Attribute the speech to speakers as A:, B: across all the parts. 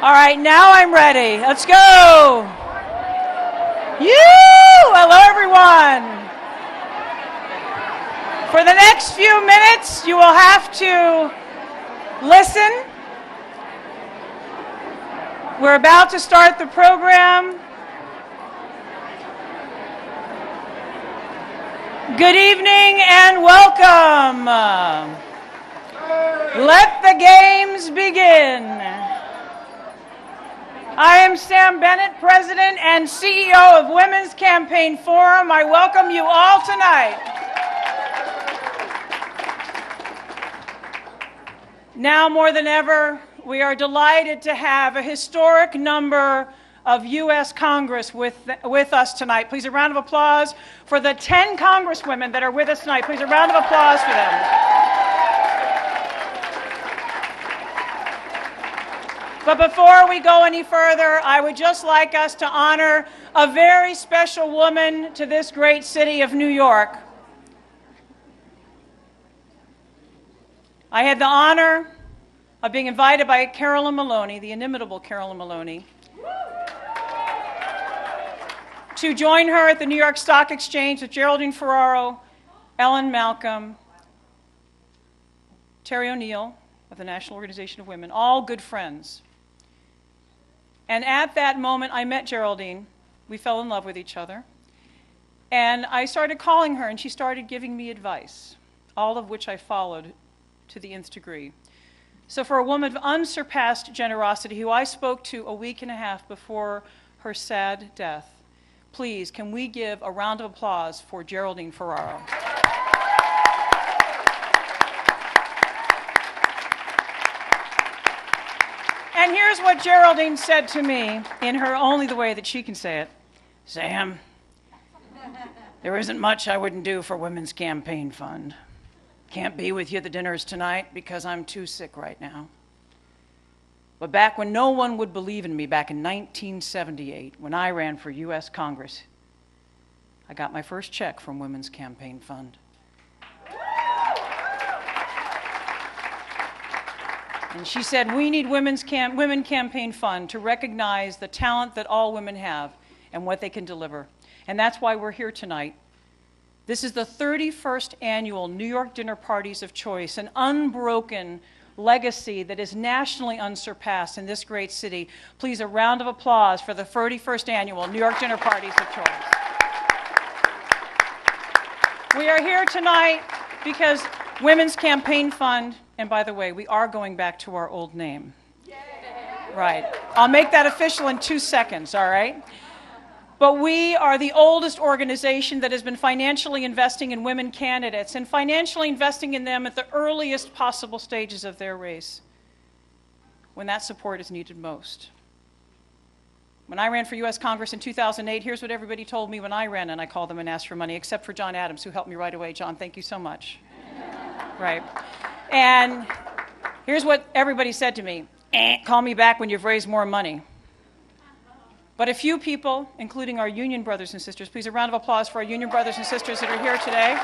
A: All right, now I'm ready. Let's go. Hello, everyone. For the next few minutes, you will have to listen. We're about to start the program. Good evening and welcome. Let the games begin. I am Sam Bennett, President and CEO of Women's Campaign Forum. I welcome you all tonight. Now more than ever, we are delighted to have a historic number of U.S. Congress with us tonight. Please, a round of applause for the 10 Congresswomen that are with us tonight. Please, a round of applause for them. But before we go any further, I would just like us to honor a very special woman to this great city of New York. I had the honor of being invited by Carolyn Maloney, the inimitable Carolyn Maloney, to join her at the New York Stock Exchange with Geraldine Ferraro, Ellen Malcolm, Terry O'Neill of the National Organization of Women, all good friends. And at that moment, I met Geraldine. We fell in love with each other. And I started calling her, and she started giving me advice, all of which I followed to the nth degree. So for a woman of unsurpassed generosity, who I spoke to a week and a half before her sad death, please, can we give a round of applause for Geraldine Ferraro? And here's what Geraldine said to me in her only the way that she can say it. Sam, there isn't much I wouldn't do for Women's Campaign Fund. Can't be with you at the dinners tonight because I'm too sick right now. But back when no one would believe in me, back in 1978, when I ran for U.S. Congress, I got my first check from Women's Campaign Fund. And she said, we need Women Campaign Fund to recognize the talent that all women have and what they can deliver. And that's why we're here tonight. This is the 31st annual New York Dinner Parties of Choice, an unbroken legacy that is nationally unsurpassed in this great city. Please, a round of applause for the 31st annual New York Dinner Parties of Choice. We are here tonight because Women's Campaign Fund, and by the way, we are going back to our old name. Yay. Right. I'll make that official in 2 seconds, all right? But we are the oldest organization that has been financially investing in women candidates and financially investing in them at the earliest possible stages of their race, when that support is needed most. When I ran for U.S. Congress in 2008, here's what everybody told me when I ran and I called them and asked for money, except for John Adams, who helped me right away. John, thank you so much. Right. And here's what everybody said to me. Call me back when you've raised more money. But a few people, including our union brothers and sisters, please a round of applause for our union brothers and sisters that are here today.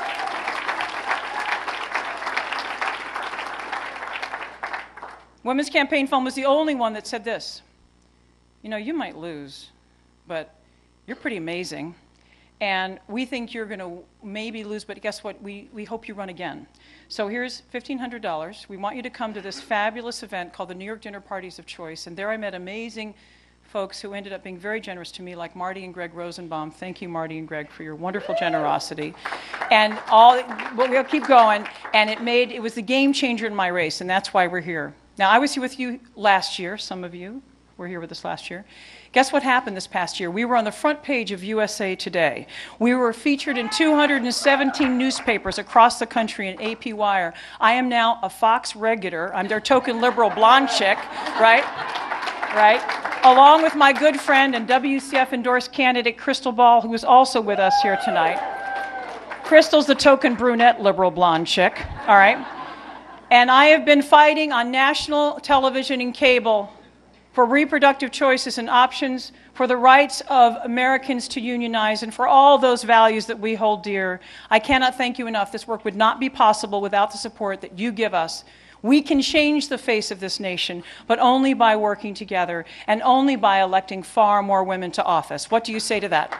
A: Women's Campaign Fund was the only one that said this. You know, you might lose, but you're pretty amazing. And we think you're going to maybe lose, but guess what? We hope you run again. So here's $1,500. We want you to come to this fabulous event called the New York Dinner Parties of Choice. And there I met amazing folks who ended up being very generous to me, like Marty and Greg Rosenbaum. Thank you, Marty and Greg, for your wonderful generosity. And we'll keep going. And it was the game changer in my race, and that's why we're here. Now, I was here with you last year. Some of you were here with us last year. Guess what happened this past year? We were on the front page of USA Today. We were featured in 217 newspapers across the country in AP Wire. I am now a Fox regular. I'm their token liberal blonde chick, right? Right? Along with my good friend and WCF endorsed candidate Crystal Ball, who is also with us here tonight. Crystal's the token brunette liberal blonde chick, all right? And I have been fighting on national television and cable for reproductive choices and options, for the rights of Americans to unionize, and for all those values that we hold dear. I cannot thank you enough. This work would not be possible without the support that you give us We can change the face of this nation, but only by working together and only by electing far more women to office. What do you say to that?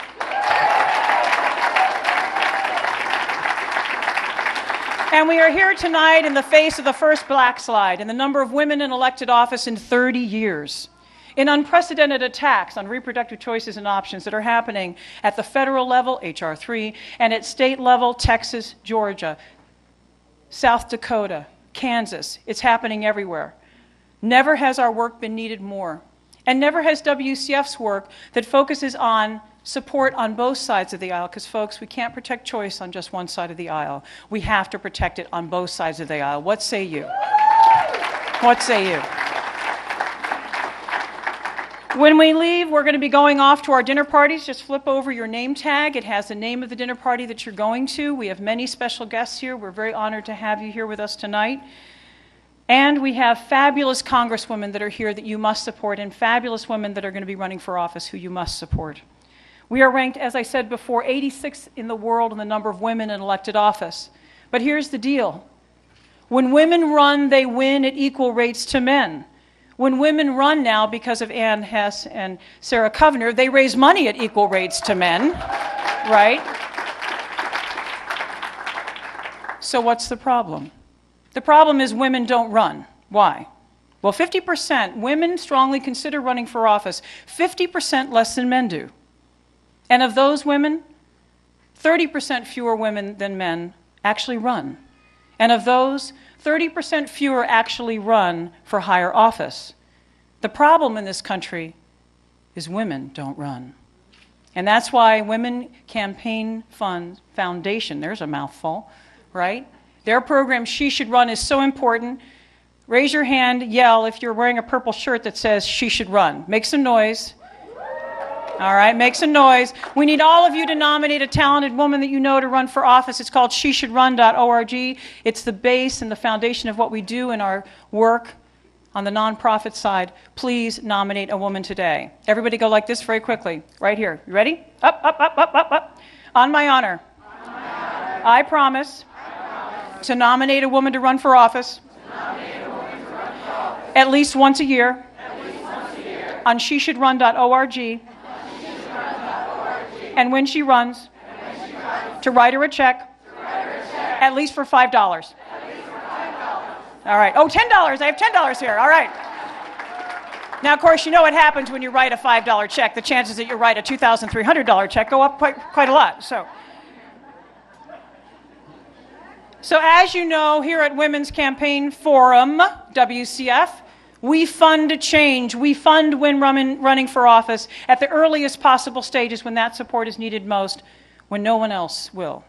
A: And we are here tonight in the face of the first black slide in the number of women in elected office in 30 years. In unprecedented attacks on reproductive choices and options that are happening at the federal level, H.R. 3, and at state level, Texas, Georgia, South Dakota, Kansas. It's happening everywhere. Never has our work been needed more. And never has WCF's work that focuses on support on both sides of the aisle, because folks, we can't protect choice on just one side of the aisle. We have to protect it on both sides of the aisle. What say you? What say you? When we leave, we're going to be going off to our dinner parties. Just flip over your name tag. It has the name of the dinner party that you're going to. We have many special guests here. We're very honored to have you here with us tonight. And we have fabulous congresswomen that are here that you must support, and fabulous women that are going to be running for office who you must support. We are ranked, as I said before, 86th in the world in the number of women in elected office. But here's the deal. When women run, they win at equal rates to men. When women run now, because of Ann Hess and Sarah Kovner, they raise money at equal rates to men, right? So what's the problem? The problem is women don't run. Why? Well, 50% women strongly consider running for office, 50% less than men do. And of those women, 30% fewer women than men actually run. And of those, 30% fewer actually run for higher office. The problem in this country is women don't run. And that's why Women Campaign Fund Foundation, there's a mouthful, right? Their program, She Should Run, is so important. Raise your hand, yell if you're wearing a purple shirt that says She Should Run. Make some noise. All right, make some noise. We need all of you to nominate a talented woman that you know to run for office. It's called sheshouldrun.org. It's the base and the foundation of what we do in our work on the nonprofit side. Please nominate a woman today. Everybody go like this very quickly. Right here. You ready? Up, up, up, up, up, up. On my honor, I promise to nominate a woman to run for office at least once a year on sheshouldrun.org. And when she runs, to write her a check, at least for $5. All right. Oh, $10. I have $10 here. All right. Now, of course, you know what happens when you write a $5 check. The chances that you write a $2,300 check go up quite a lot. So as you know, here at Women's Campaign Forum, WCF, we fund change. We fund women running for office at the earliest possible stages when that support is needed most, when no one else will.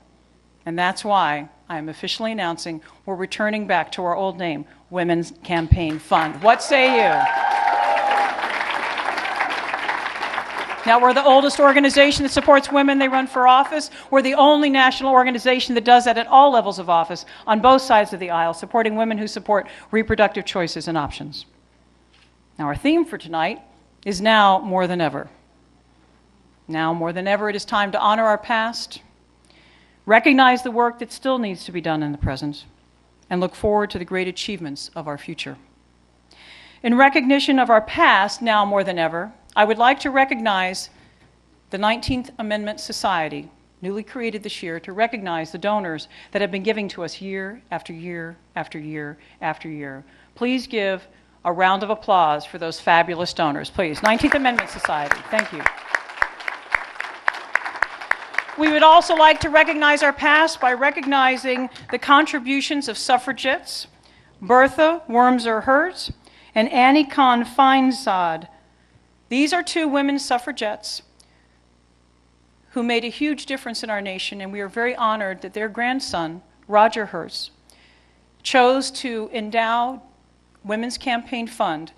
A: And that's why I am officially announcing we're returning back to our old name, Women's Campaign Fund. What say you? Now, we're the oldest organization that supports women they run for office. We're the only national organization that does that at all levels of office, on both sides of the aisle, supporting women who support reproductive choices and options. Now, our theme for tonight is now more than ever. Now more than ever, it is time to honor our past, recognize the work that still needs to be done in the present, and look forward to the great achievements of our future. In recognition of our past, now more than ever, I would like to recognize the 19th Amendment Society, newly created this year, to recognize the donors that have been giving to us year after year after year after year. Please give a round of applause for those fabulous donors, please. 19th Amendment Society, thank you. We would also like to recognize our past by recognizing the contributions of suffragettes, Bertha Wormser Hertz and Annie Kahn Feinsod. These are two women suffragettes who made a huge difference in our nation, and we are very honored that their grandson, Roger Hertz, chose to endow Women's Campaign Fund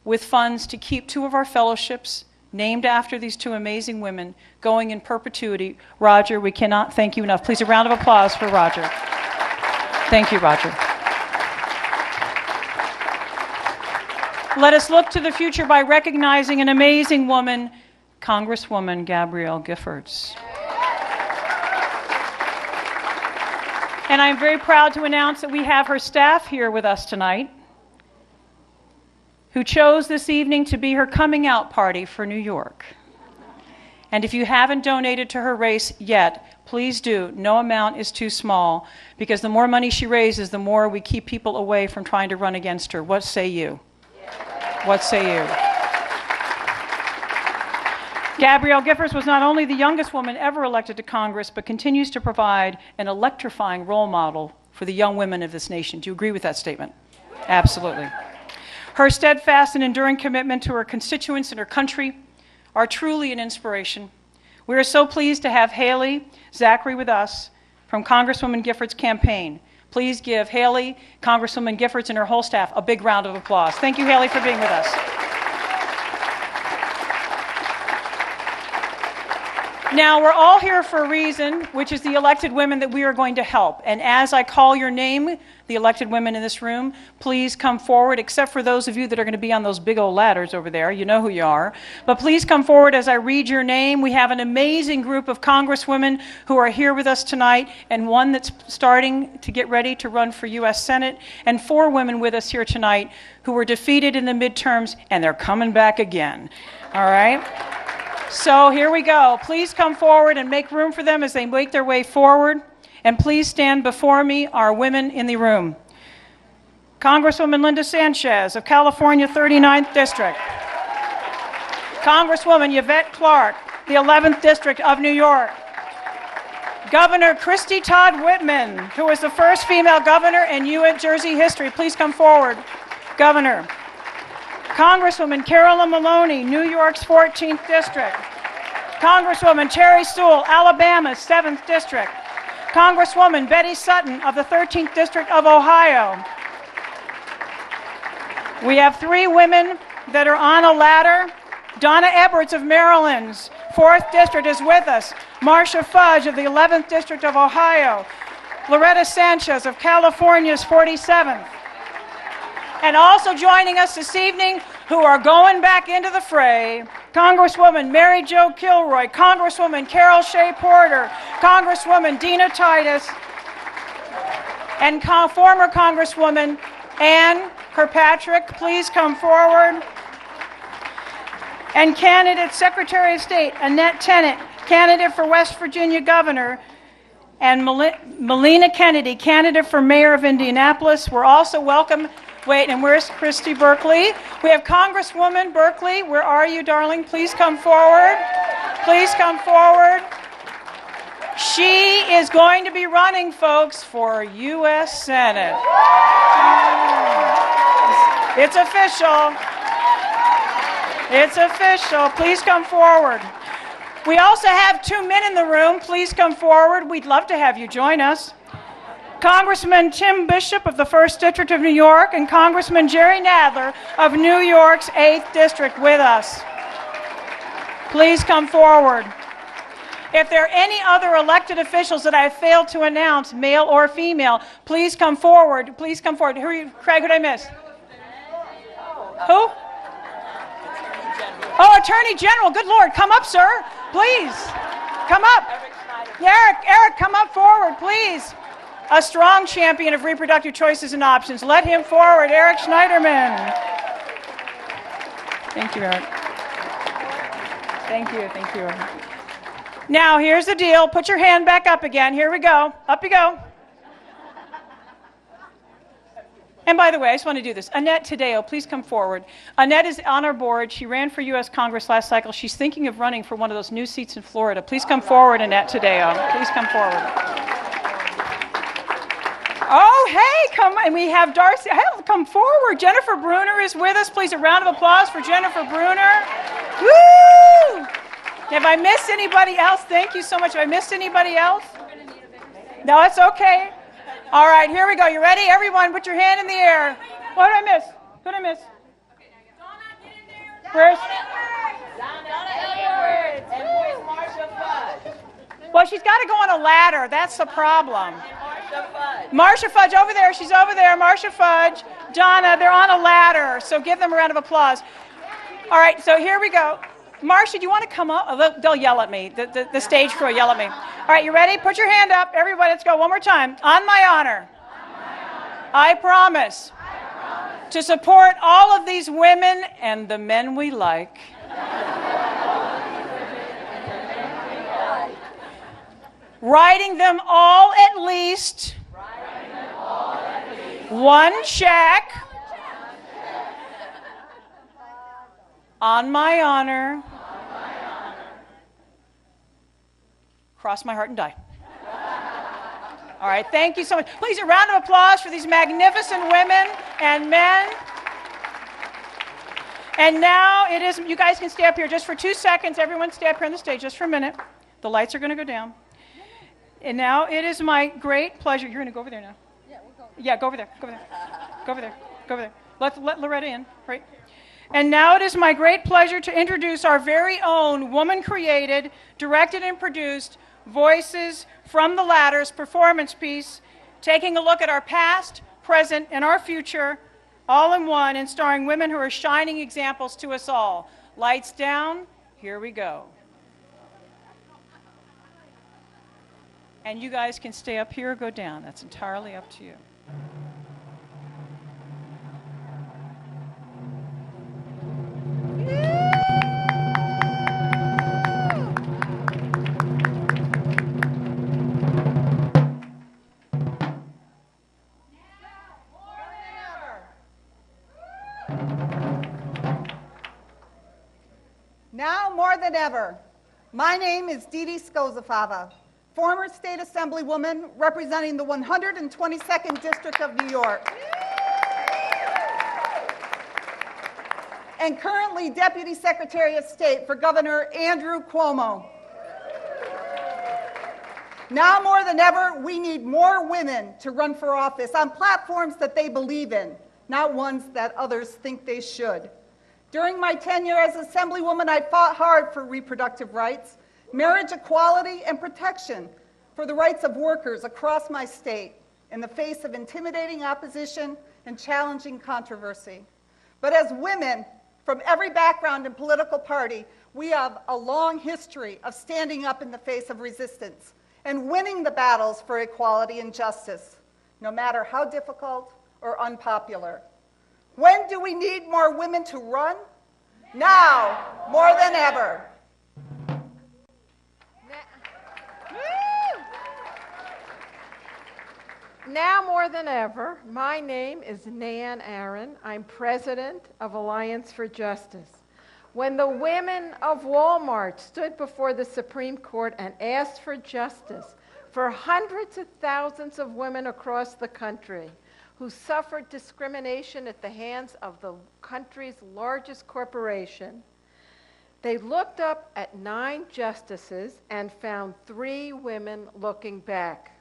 A: with funds to keep two of our fellowships named after these two amazing women going in perpetuity. Roger, we cannot thank you enough. Please, a round of applause for Roger. Thank you, Roger. Let us look to the future by recognizing an amazing woman, Congresswoman Gabrielle Giffords. And I'm very proud to announce that we have her staff here with us tonight, who chose this evening to be her coming out party for New York. And if you haven't donated to her race yet, please do. No amount is too small, because the more money she raises, the more we keep people away from trying to run against her. What say you? What say you? Gabrielle Giffords was not only the youngest woman ever elected to Congress, but continues to provide an electrifying role model for the young women of this nation. Do you agree with that statement? Absolutely. Her steadfast and enduring commitment to her constituents and her country are truly an inspiration. We are so pleased to have Haley Zachary with us from Congresswoman Giffords' campaign. Please give Haley, Congresswoman Giffords, and her whole staff a big round of applause. Thank you, Haley, for being with us. Now, we're all here for a reason, which is the elected women that we are going to help. And as I call your name, the elected women in this room, please come forward, except for those of you that are going to be on those big old ladders over there. You know who you are. But please come forward as I read your name. We have an amazing group of congresswomen who are here with us tonight, and one that's starting to get ready to run for U.S. Senate, and 4 women with us here tonight who were defeated in the midterms, and they're coming back again. All right? So here we go. Please come forward and make room for them as they make their way forward. And please stand before me, our women in the room. Congresswoman Linda Sanchez of California 39th District. Congresswoman Yvette Clarke, the 11th District of New York. Governor Christy Todd Whitman, who is the first female governor in New Jersey history. Please come forward, Governor. Congresswoman Carolyn Maloney, New York's 14th District. Congresswoman Terry Sewell, Alabama's 7th District. Congresswoman Betty Sutton of the 13th District of Ohio. We have 3 women that are on a ladder. Donna Eberts of Maryland's 4th District is with us. Marcia Fudge of the 11th District of Ohio. Loretta Sanchez of California's 47th. And also joining us this evening, who are going back into the fray, Congresswoman Mary Jo Kilroy, Congresswoman Carol Shea Porter, Congresswoman Dina Titus, and former Congresswoman Ann Kirkpatrick. Please come forward. And candidate Secretary of State Annette Tennant, candidate for West Virginia Governor, and Melina Kennedy, candidate for Mayor of Indianapolis. We're also welcome. Wait, and where's Christy Berkeley? We have Congresswoman Berkeley. Where are you, darling? Please come forward. Please come forward. She is going to be running, folks, for U.S. Senate. It's official. It's official. Please come forward. We also have 2 men in the room. Please come forward. We'd love to have you join us. Congressman Tim Bishop of the 1st District of New York and Congressman Jerry Nadler of New York's 8th District with us. Please come forward. If there are any other elected officials that I have failed to announce, male or female, please come forward. Please come forward. Who are you? Craig, who did I miss? Who? Oh, Attorney General. Good Lord. Come up, sir. Please. Come up. Eric, come up forward, please. A strong champion of reproductive choices and options. Let him forward, Eric Schneiderman. Thank you, Eric. Thank you. Now, here's the deal. Put your hand back up again. Here we go. Up you go. And by the way, I just want to do this. Annette Taddeo, please come forward. Annette is on our board. She ran for U.S. Congress last cycle. She's thinking of running for one of those new seats in Florida. Please come forward, Annette Taddeo. Please come forward. Oh, hey, come on. We have Darcy. Hey, come forward. Jennifer Bruner is with us. Please, a round of applause for Jennifer Bruner. Woo! Have I missed anybody else? Thank you so much. Have I missed anybody else? No, it's okay. All right, here we go. You ready? Everyone, put your hand in the air. What did I miss? Who did I miss? Where's?
B: Donna Edwards. And where's Marcia Fudge?
A: Well, she's got to go on a ladder. That's the problem.
B: Marcia Fudge.
A: Marcia Fudge, over there. She's over there. Marcia Fudge. Donna, they're on a ladder. So give them a round of applause. All right, so here we go. Marcia, do you want to come up? They'll yell at me. The stage crew will yell at me. All right, you ready? Put your hand up. Everybody, let's go one more time. On my honor, I promise to support all of these women and the men we like. Writing them all at least one check on my honor. Cross my heart and die. All right, thank you so much. Please, a round of applause for these magnificent women and men. And now it is, you guys can stay up here just for 2 seconds. Everyone stay up here on the stage just for a minute. The lights are going to go down. And now it is my great pleasure. You're going to go over there now. Yeah, we'll go. Yeah, go over there. Go over there. Go over there. Go over there. Let Loretta in, right? And now it is my great pleasure to introduce our very own woman-created, directed and produced Voices from the Ladders performance piece, taking a look at our past, present, and our future, all in one, and starring women who are shining examples to us all. Lights down. Here we go. And you guys can stay up here or go down. That's entirely up to you.
C: Now more than ever, my name is Didi Skozafava, former state assemblywoman representing the 122nd District of New York, and currently Deputy Secretary of State for Governor Andrew Cuomo. Now more than ever, we need more women to run for office on platforms that they believe in, not ones that others think they should. During my tenure as Assemblywoman, I fought hard for reproductive rights, marriage equality, and protection for the rights of workers across my state in the face of intimidating opposition and challenging controversy. But as women from every background and political party, we have a long history of standing up in the face of resistance and winning the battles for equality and justice, no matter how difficult or unpopular. When do we need more women to run? Now, more than ever.
D: Now more than ever, my name is Nan Aaron. I'm president of Alliance for Justice. When the women of Walmart stood before the Supreme Court and asked for justice for hundreds of thousands of women across the country who suffered discrimination at the hands of the country's largest corporation, they looked up at 9 justices and found 3 women looking back.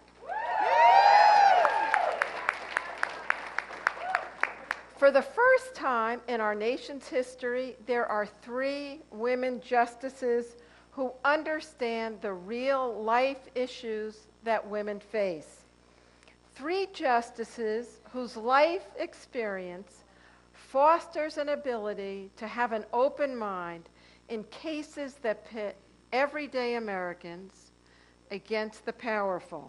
D: For the first time in our nation's history, there are 3 women justices who understand the real life issues that women face. 3 justices whose life experience fosters an ability to have an open mind in cases that pit everyday Americans against the powerful.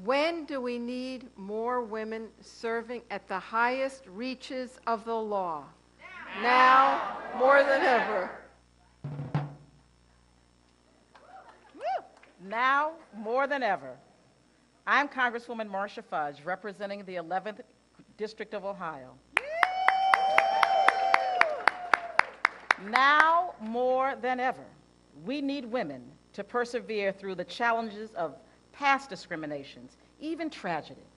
D: When do we need more women serving at the highest reaches of the law? Now more than ever.
B: Now more than ever. I'm Congresswoman Marcia Fudge, representing the 11th District of Ohio. Now more than ever, we need women to persevere through the challenges of past discriminations, even tragedy,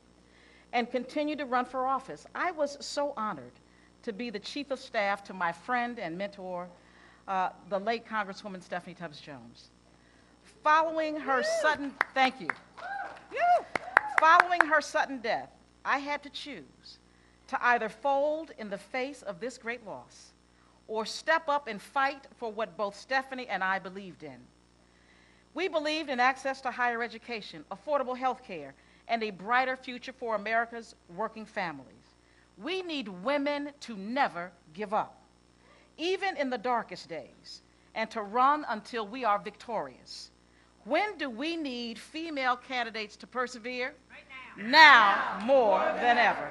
B: and continue to run for office. I was so honored to be the Chief of Staff to my friend and mentor, the late Congresswoman Stephanie Tubbs Jones. Following her sudden, thank you. Following her sudden death, I had to choose to either fold in the face of this great loss or step up and fight for what both Stephanie and I believed in. We believed in access to higher education, affordable health care, and a brighter future for America's working families. We need women to never give up, even in the darkest days, and to run until we are victorious. When do we need female candidates to persevere? Right now. Now more than ever.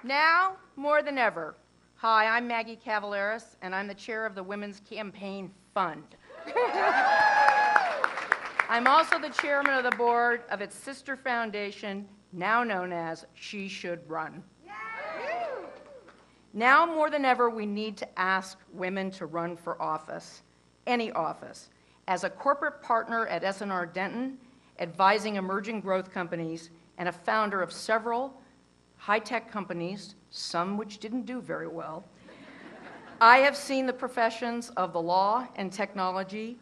E: Now, more than ever. Hi, I'm Maggie Cavaleris, and I'm the chair of the Women's Campaign Fund. I'm also the chairman of the board of its sister foundation, now known as She Should Run. Now more than ever, we need to ask women to run for office, any office. As a corporate partner at S&R Denton, advising emerging growth companies, and a founder of several high-tech companies, some which didn't do very well, I have seen the professions of the law and technology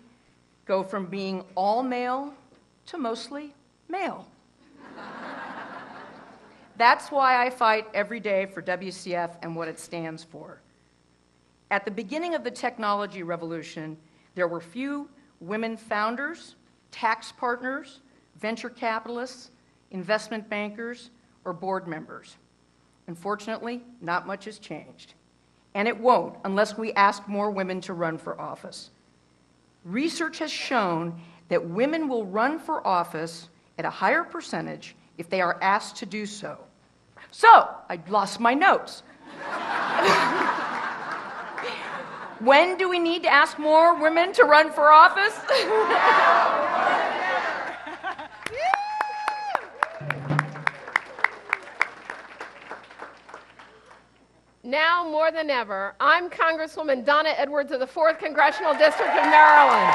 E: go from being all male to mostly male. That's why I fight every day for WCF and what it stands for. At the beginning of the technology revolution, there were few women founders, tax partners, venture capitalists, investment bankers, or board members. Unfortunately, not much has changed. And it won't unless we ask more women to run for office. Research has shown that women will run for office at a higher percentage if they are asked to do so. So, I lost my notes. When do we need to ask more women to run for office?
D: Now more than ever, I'm Congresswoman Donna Edwards of the 4th Congressional District of Maryland.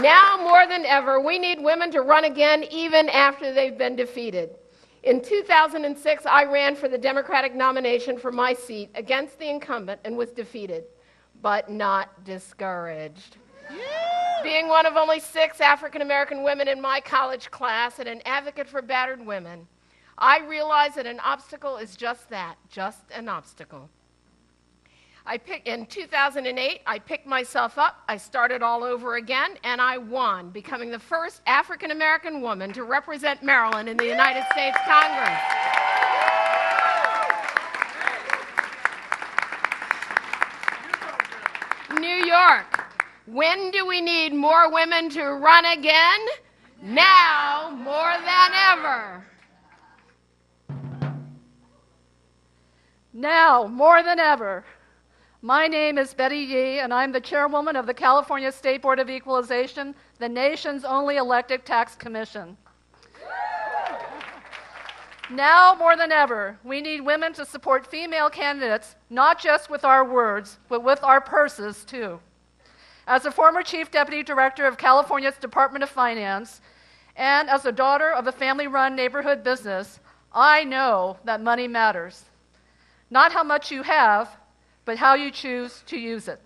D: Now more than ever, we need women to run again even after they've been defeated. In 2006, I ran for the Democratic nomination for my seat against the incumbent and was defeated, but not discouraged. Being one of only 6 African-American women in my college class and an advocate for battered women, I realized that an obstacle is just that, just an obstacle. In 2008, I picked myself up, I started all over again, and I won, becoming the first African-American woman to represent Maryland in the United States Congress. New York, when do we need more women to run again? Now more than ever.
F: Now, more than ever. My name is Betty Yee, and I'm the chairwoman of the California State Board of Equalization, the nation's only elected tax commission. Now, more than ever, we need women to support female candidates, not just with our words, but with our purses, too. As a former chief deputy director of California's Department of Finance, and as a daughter of a family-run neighborhood business, I know that money matters. Not how much you have, but how you choose to use it.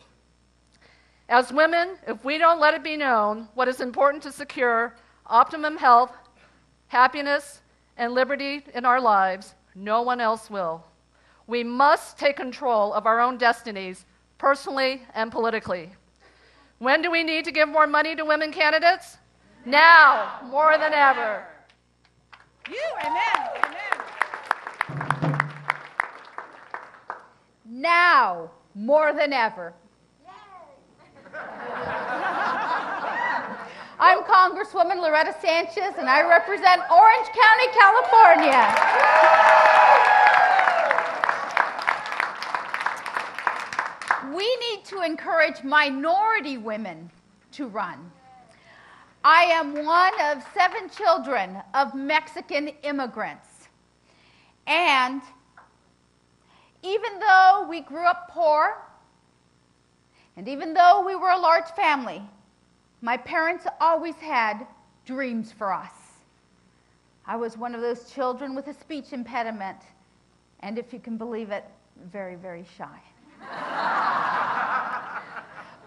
F: As women, if we don't let it be known what is important to secure optimum health, happiness, and liberty in our lives, no one else will. We must take control of our own destinies, personally and politically. When do we need to give more money to women candidates? Now, more than ever.
B: Amen.
G: Now, more than ever. I'm Congresswoman Loretta Sanchez, and I represent Orange County, California. We need to encourage minority women to run. I am one of 7 children of Mexican immigrants, and even though we grew up poor, and even though we were a large family, my parents always had dreams for us. I was one of those children with a speech impediment, and if you can believe it, very, very shy.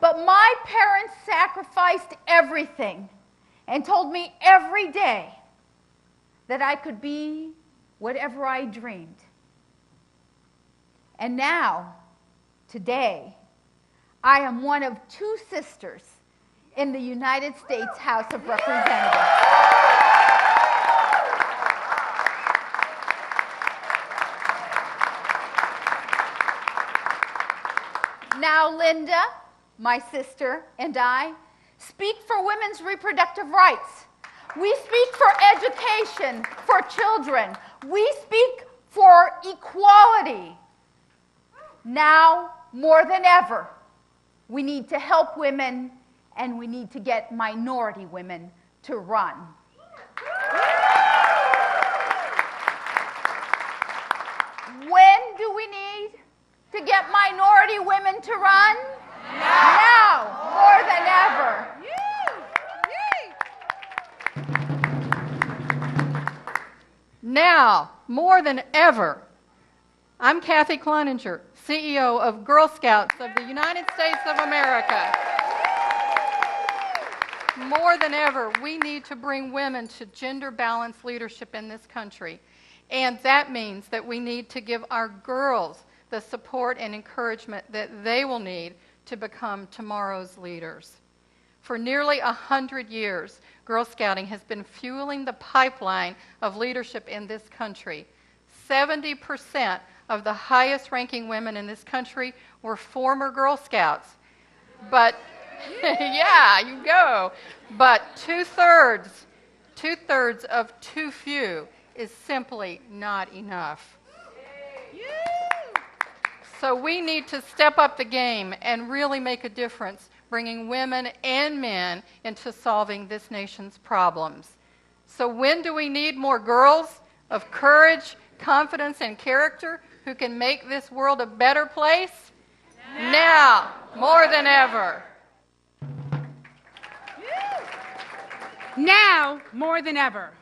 G: But my parents sacrificed everything and told me every day that I could be whatever I dreamed. And now, today, I am one of 2 sisters in the United States House of Representatives. Now, Linda, my sister, and I speak for women's reproductive rights. We speak for education for children. We speak for equality. Now, more than ever, we need to help women, and we need to get minority women to run. When do we need to get minority women to run? Now, more than ever.
H: Now, more than ever. I'm Kathy Kleininger, CEO of Girl Scouts of the United States of America. More than ever, we need to bring women to gender-balanced leadership in this country. And that means that we need to give our girls the support and encouragement that they will need to become tomorrow's leaders. For nearly 100 years, Girl Scouting has been fueling the pipeline of leadership in this country. 70% of the highest-ranking women in this country were former Girl Scouts. But, yeah, you go. But two-thirds of too few is simply not enough. So we need to step up the game and really make a difference, bringing women and men into solving this nation's problems. So when do we need more girls of courage, confidence, and character who can make this world a better place? Now, more than ever.
I: Now, more than ever.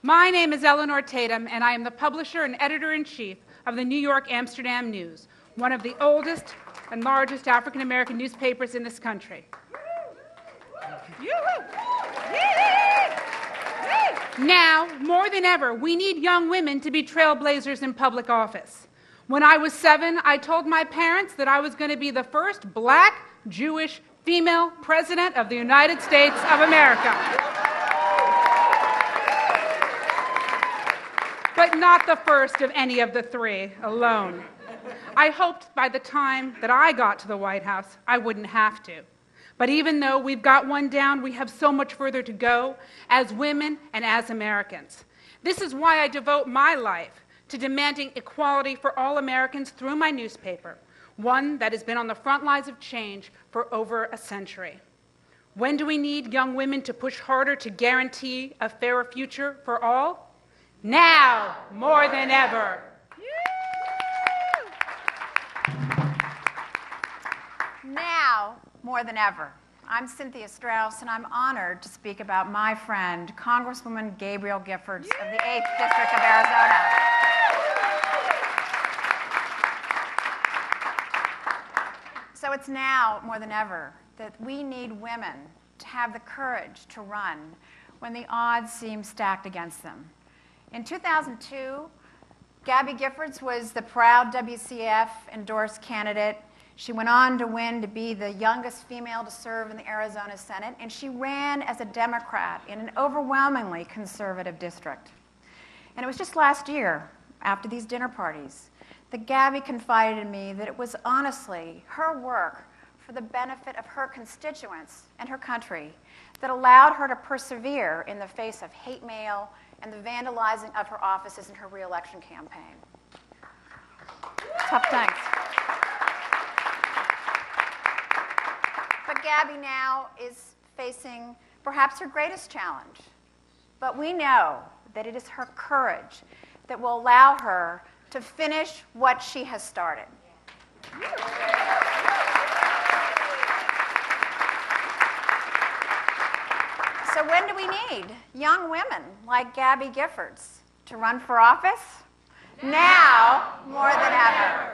I: My name is Eleanor Tatum, and I am the publisher and editor-in-chief of the New York Amsterdam News, one of the oldest and largest African-American newspapers in this country. Now, more than ever, we need young women to be trailblazers in public office. When I was 7, I told my parents that I was going to be the first black, Jewish, female president of the United States of America. But not the first of any of the 3 alone. I hoped by the time that I got to the White House, I wouldn't have to. But even though we've got one down, we have so much further to go as women and as Americans. This is why I devote my life to demanding equality for all Americans through my newspaper, one that has been on the front lines of change for over a century. When do we need young women to push harder to guarantee a fairer future for all? Now, more than ever.
J: Now, more than ever. I'm Cynthia Strauss, and I'm honored to speak about my friend, Congresswoman Gabrielle Giffords of the 8th District of Arizona. So it's now, more than ever, that we need women to have the courage to run when the odds seem stacked against them. In 2002, Gabby Giffords was the proud WCF endorsed candidate. She went on to win to be the youngest female to serve in the Arizona Senate, and she ran as a Democrat in an overwhelmingly conservative district. And it was just last year, after these dinner parties, that Gabby confided in me that it was honestly her work for the benefit of her constituents and her country that allowed her to persevere in the face of hate mail and the vandalizing of her offices in her re-election campaign. Tough things. But Gabby now is facing perhaps her greatest challenge. But we know that it is her courage that will allow her to finish what she has started. So when do we need young women like Gabby Giffords to run for office? Now, more than ever.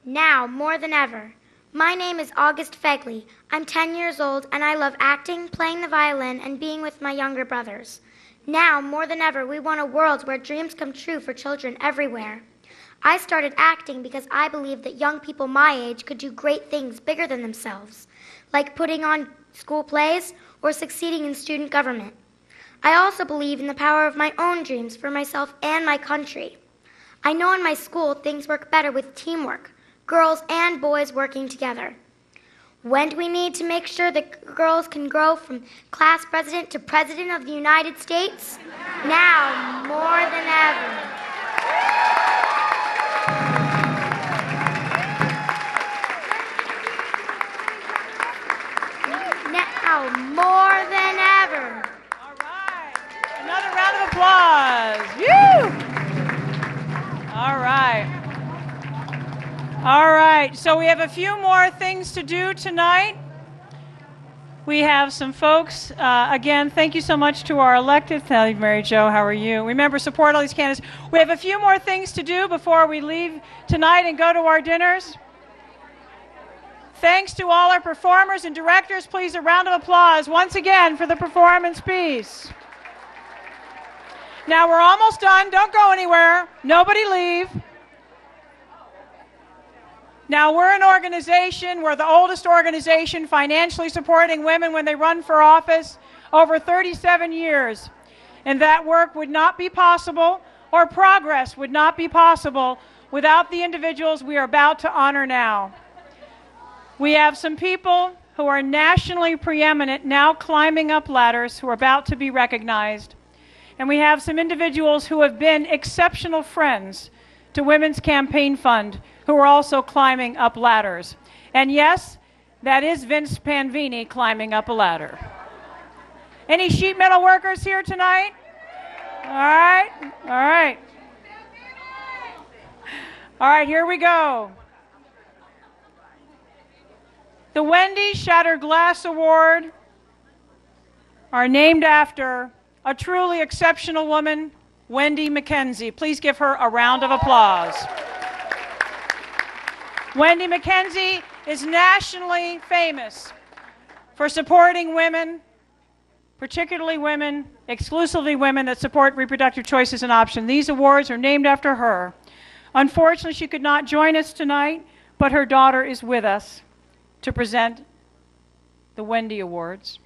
K: Now, more than ever. My name is August Fegley. I'm 10 years old, and I love acting, playing the violin, and being with my younger brothers. Now, more than ever, we want a world where dreams come true for children everywhere. I started acting because I believed that young people my age could do great things bigger than themselves, like putting on school plays or succeeding in student government. I also believe in the power of my own dreams for myself and my country. I know in my school things work better with teamwork, girls and boys working together. When do we need to make sure that girls can grow from class president to president of the United States? Now, more than ever. Now, more than ever.
A: All right. Another round of applause. Woo! All right. All right. So we have a few more things to do tonight. We have some folks. Again, thank you so much to our elected. Thank you, Mary Jo. How are you? Remember, support all these candidates. We have a few more things to do before we leave tonight and go to our dinners. Thanks to all our performers and directors. Please, a round of applause once again for the performance piece. Now, we're almost done. Don't go anywhere. Nobody leave. Now, we're an organization, we're the oldest organization financially supporting women when they run for office, over 37 years. And that work would not be possible, or progress would not be possible, without the individuals we are about to honor now. We have some people who are nationally preeminent now climbing up ladders who are about to be recognized. And we have some individuals who have been exceptional friends to Women's Campaign Fund who are also climbing up ladders. And yes, that is Vince Panvini climbing up a ladder. Any sheet metal workers here tonight? All right, all right. All right, here we go. The Wendy Shattered Glass Award are named after a truly exceptional woman, Wendy McKenzie. Please give her a round of applause. Wendy McKenzie is nationally famous for supporting women, particularly women, exclusively women that support reproductive choices and options. These awards are named after her. Unfortunately, she could not join us tonight, but her daughter is with us to present the Wendy Awards.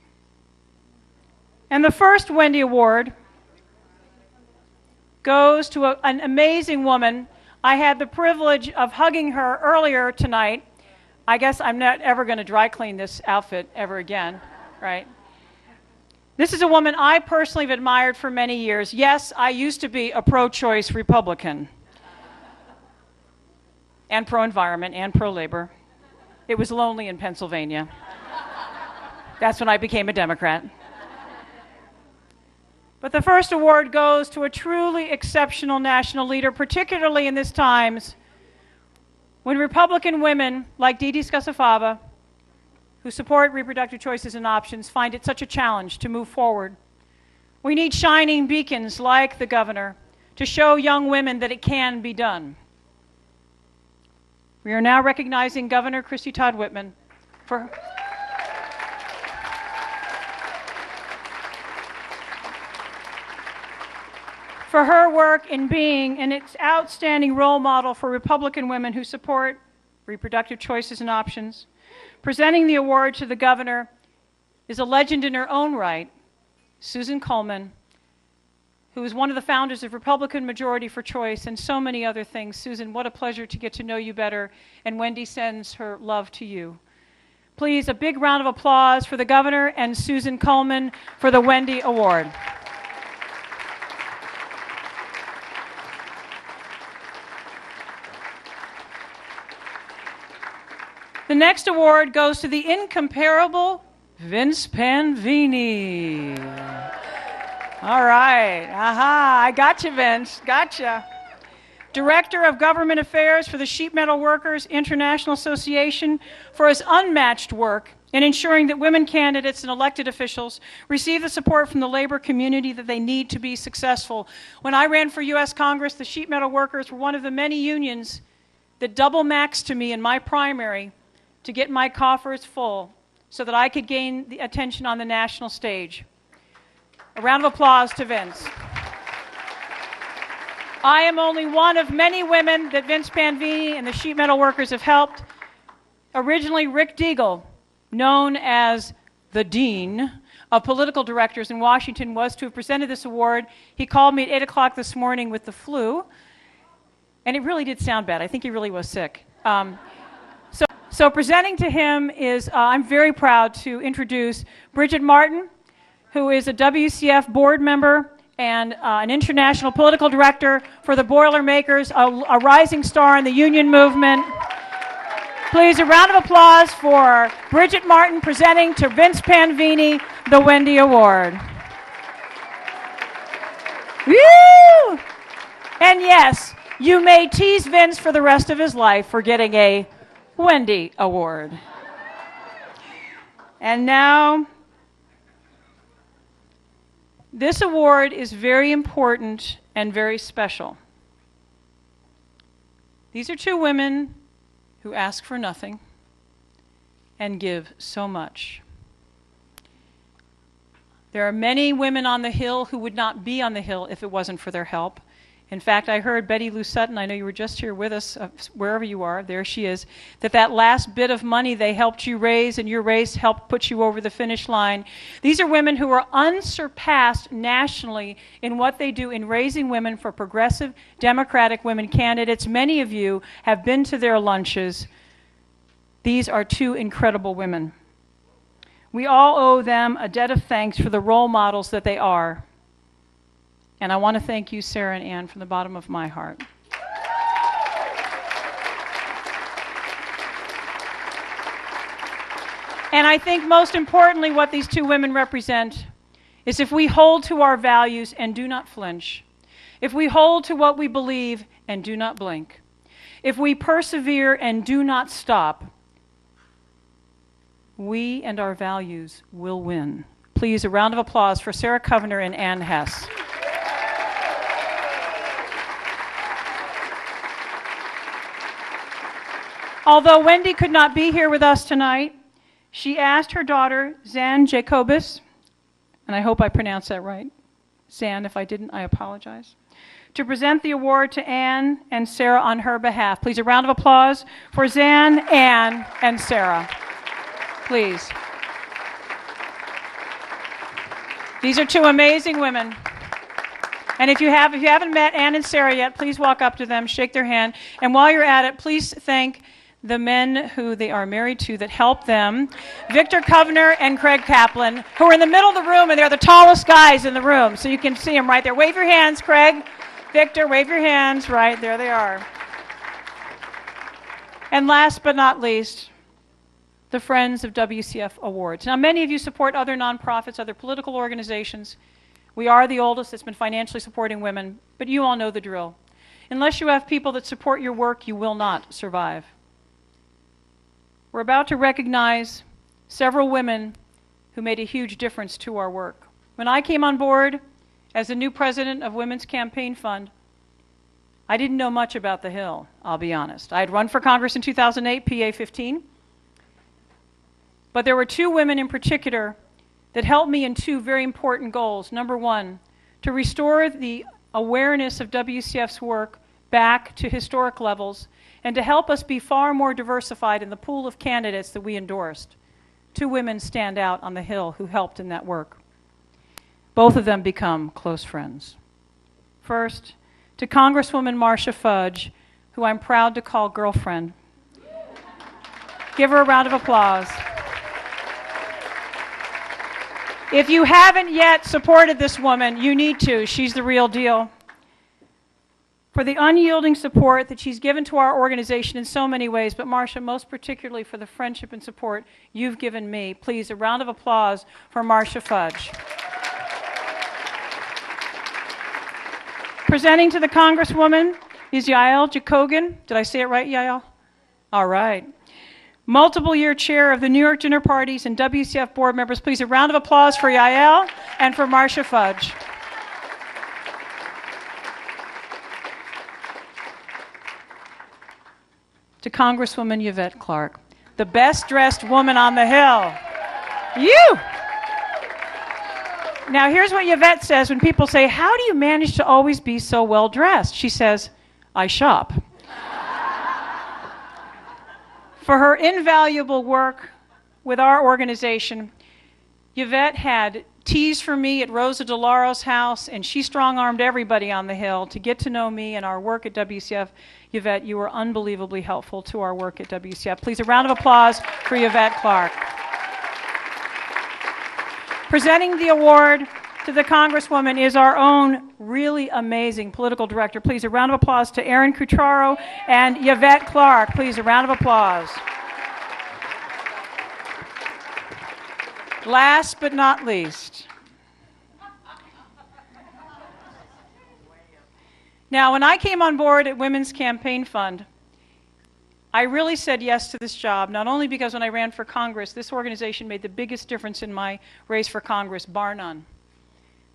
A: And the first Wendy Award goes to an amazing woman. I had the privilege of hugging her earlier tonight. I guess I'm not ever going to dry clean this outfit ever again, right? This is a woman I personally have admired for many years. Yes, I used to be a pro-choice Republican and pro-environment and pro-labor. It was lonely in Pennsylvania. That's when I became a Democrat. But the first award goes to a truly exceptional national leader, particularly in these times when Republican women like Dee Dee Scusafava, who support reproductive choices and options, find it such a challenge to move forward. We need shining beacons like the governor to show young women that it can be done. We are now recognizing Governor Christy Todd Whitman for her work in being an outstanding role model for Republican women who support reproductive choices and options. Presenting the award to the governor is a legend in her own right, Susan Coleman, who is one of the founders of Republican Majority for Choice and so many other things. Susan, what a pleasure to get to know you better, and Wendy sends her love to you. Please, a big round of applause for the governor and Susan Coleman for the Wendy Award. The next award goes to the incomparable Vince Panvini. All right. Aha, I got you, Vince. Gotcha. Director of Government Affairs for the Sheet Metal Workers International Association, for his unmatched work in ensuring that women candidates and elected officials receive the support from the labor community that they need to be successful. When I ran for U.S. Congress, the Sheet Metal Workers were one of the many unions that double maxed to me in my primary to get my coffers full so that I could gain the attention on the national stage. A round of applause to Vince. I am only one of many women that Vince Panvini and the Sheet Metal Workers have helped. Originally, Rick Deagle, known as the Dean of Political Directors in Washington, was to have presented this award. He called me at 8 o'clock this morning with the flu. And it really did sound bad. I think he really was sick. So presenting to him is, I'm very proud to introduce Bridget Martin, who is a WCF board member and an international political director for the Boilermakers, a rising star in the union movement. Please, a round of applause for Bridget Martin presenting to Vince Panvini the Wendy Award. Woo! And yes, you may tease Vince for the rest of his life for getting a Wendy Award. And now, this award is very important and very special. These are two women who ask for nothing and give so much. There are many women on the Hill who would not be on the Hill if it wasn't for their help. In fact, I heard Betty Lou Sutton, I know you were just here with us, wherever you are, there she is, that last bit of money they helped you raise and your raise helped put you over the finish line. These are women who are unsurpassed nationally in what they do in raising women for progressive Democratic women candidates. Many of you have been to their lunches. These are two incredible women. We all owe them a debt of thanks for the role models that they are. And I want to thank you, Sarah and Ann, from the bottom of my heart. And I think most importantly what these two women represent is if we hold to our values and do not flinch, if we hold to what we believe and do not blink, if we persevere and do not stop, we and our values will win. Please, a round of applause for Sarah Covener and Ann Hess. Although Wendy could not be here with us tonight, she asked her daughter, Zan Jacobus, and I hope I pronounced that right. Zan, if I didn't, I apologize, to present the award to Ann and Sarah on her behalf. Please, a round of applause for Zan, Ann, and Sarah. Please. These are two amazing women. And if you haven't met Ann and Sarah yet, please walk up to them, shake their hand, and while you're at it, please thank the men who they are married to that help them, Victor Covener and Craig Kaplan, who are in the middle of the room, and they're the tallest guys in the room, so you can see them right there. Wave your hands, Craig. Victor, wave your hands. Right, there they are. And last but not least, the Friends of WCF Awards. Now, many of you support other nonprofits, other political organizations. We are the oldest that's been financially supporting women, but you all know the drill. Unless you have people that support your work, you will not survive. We're about to recognize several women who made a huge difference to our work. When I came on board as the new president of Women's Campaign Fund, I didn't know much about the Hill, I'll be honest. I had run for Congress in 2008, PA 15. But there were two women in particular that helped me in two very important goals. Number one, to restore the awareness of WCF's work back to historic levels and to help us be far more diversified in the pool of candidates that we endorsed. Two women stand out on the Hill who helped in that work. Both of them become close friends. First, to Congresswoman Marcia Fudge, who I'm proud to call girlfriend. Give her a round of applause. If you haven't yet supported this woman, you need to. She's the real deal. For the unyielding support that she's given to our organization in so many ways, but Marcia, most particularly for the friendship and support you've given me. Please, a round of applause for Marcia Fudge. Presenting to the Congresswoman is Yael Jacogan. Did I say it right, Yael? All right. Multiple-year chair of the New York Dinner Parties and WCF board members. Please, a round of applause for Yael and for Marcia Fudge. To Congresswoman Yvette Clarke, the best-dressed woman on the Hill. You! Now, here's what Yvette says when people say, how do you manage to always be so well-dressed? She says, I shop. For her invaluable work with our organization, Yvette had teas for me at Rosa DeLauro's house, and she strong-armed everybody on the Hill to get to know me and our work at WCF. Yvette, you were unbelievably helpful to our work at WCF. Please, a round of applause for Yvette Clark. Presenting the award to the Congresswoman is our own really amazing political director. Please, a round of applause to Erin Cutraro and Yvette Clark. Please, a round of applause. Last but not least, now when I came on board at Women's Campaign Fund, I really said yes to this job, not only because when I ran for Congress, this organization made the biggest difference in my race for Congress, bar none.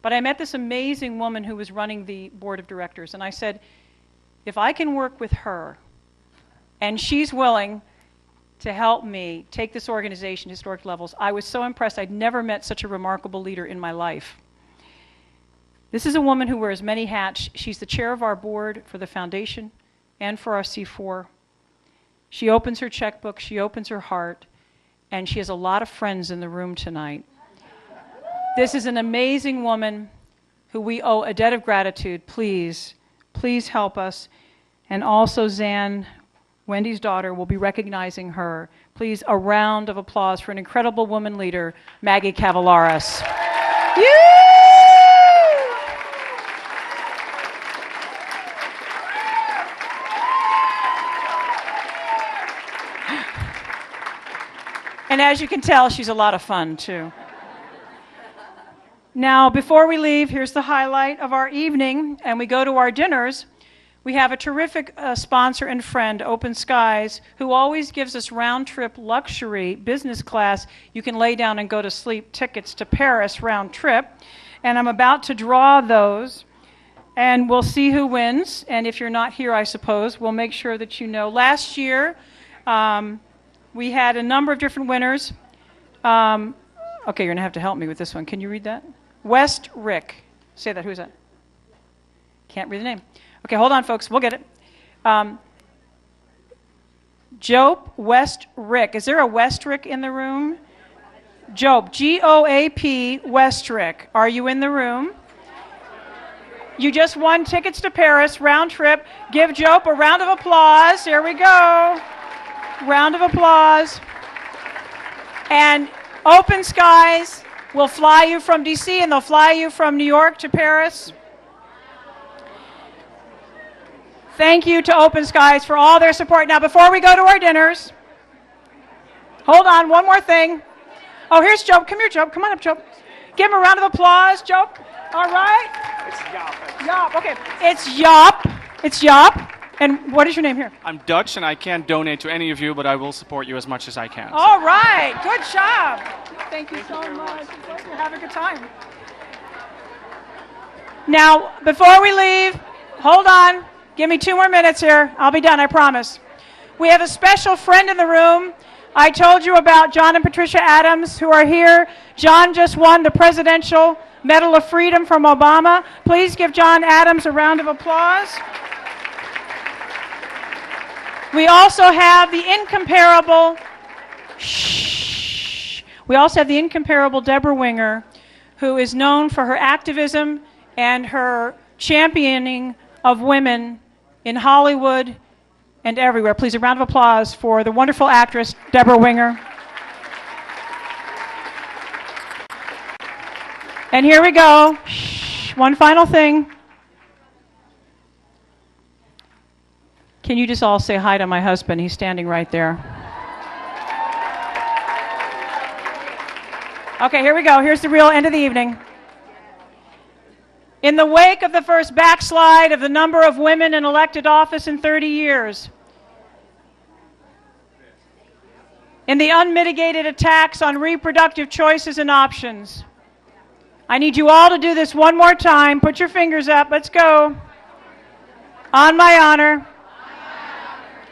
A: But I met this amazing woman who was running the board of directors, and I said, if I can work with her, and she's willing to help me take this organization to historic levels. I was so impressed. I'd never met such a remarkable leader in my life. This is a woman who wears many hats. She's the chair of our board for the foundation and for our C4. She opens her checkbook, she opens her heart, and she has a lot of friends in the room tonight. This is an amazing woman who we owe a debt of gratitude. Please, please help us. And also Zan, Wendy's daughter, will be recognizing her. Please, a round of applause for an incredible woman leader, Maggie Cavallaris. And as you can tell, she's a lot of fun, too. Now, before we leave, here's the highlight of our evening, and we go to our dinners. We have a terrific sponsor and friend, Open Skies, who always gives us round-trip luxury business class. You can lay down and go to sleep tickets to Paris round trip. And I'm about to draw those, and we'll see who wins. And if you're not here, I suppose, we'll make sure that you know. Last year, we had a number of different winners. Okay, you're going to have to help me with this one. Can you read that? West Rick. Say that. Who's that? Can't read the name. Okay, hold on, folks. We'll get it. Jope West Rick. Is there a West Rick in the room? Jope, G-O-A-P, West Rick. Are you in the room? You just won tickets to Paris, round trip. Give Jope a round of applause. Here we go. Round of applause. And Open Skies will fly you from D.C. and they'll fly you from New York to Paris. Thank you to Open Skies for all their support. Now, before we go to our dinners, hold on, one more thing. Oh, here's Jope. Come here, Jope. Come on up, Jope. Give him a round of applause, Jope. All right.
L: It's Yop.
A: Yop, okay. It's Yop. It's Yop. And what is your name here?
L: I'm Dutch, and I can't donate to any of you, but I will support you as much as I can.
A: All right. Good job. Thank you so much. Have a good time. Now, before we leave, hold on. Give me 2 more minutes here. I'll be done, I promise. We have a special friend in the room. I told you about John and Patricia Adams, who are here. John just won the Presidential Medal of Freedom from Obama. Please give John Adams a round of applause. We also have the incomparable, Deborah Winger, who is known for her activism and her championing of women in Hollywood and everywhere. Please, a round of applause for the wonderful actress, Deborah Winger. And here we go. One final thing. Can you just all say hi to my husband? He's standing right there. Okay, here we go. Here's the real end of the evening. In the wake of the first backslide of the number of women in elected office in 30 years, in the unmitigated attacks on reproductive choices and options, I need you all to do this one more time. Put your fingers up. Let's go. On my honor,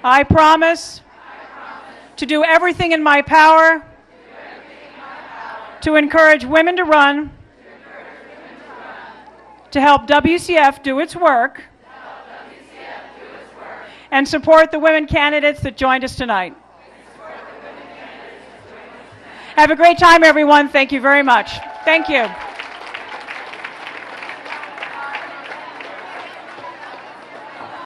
A: I promise to do everything in my power to encourage women to run, to help WCF do its work, and support the women candidates that joined us tonight. Have a great time, everyone. Thank you very much. Thank you.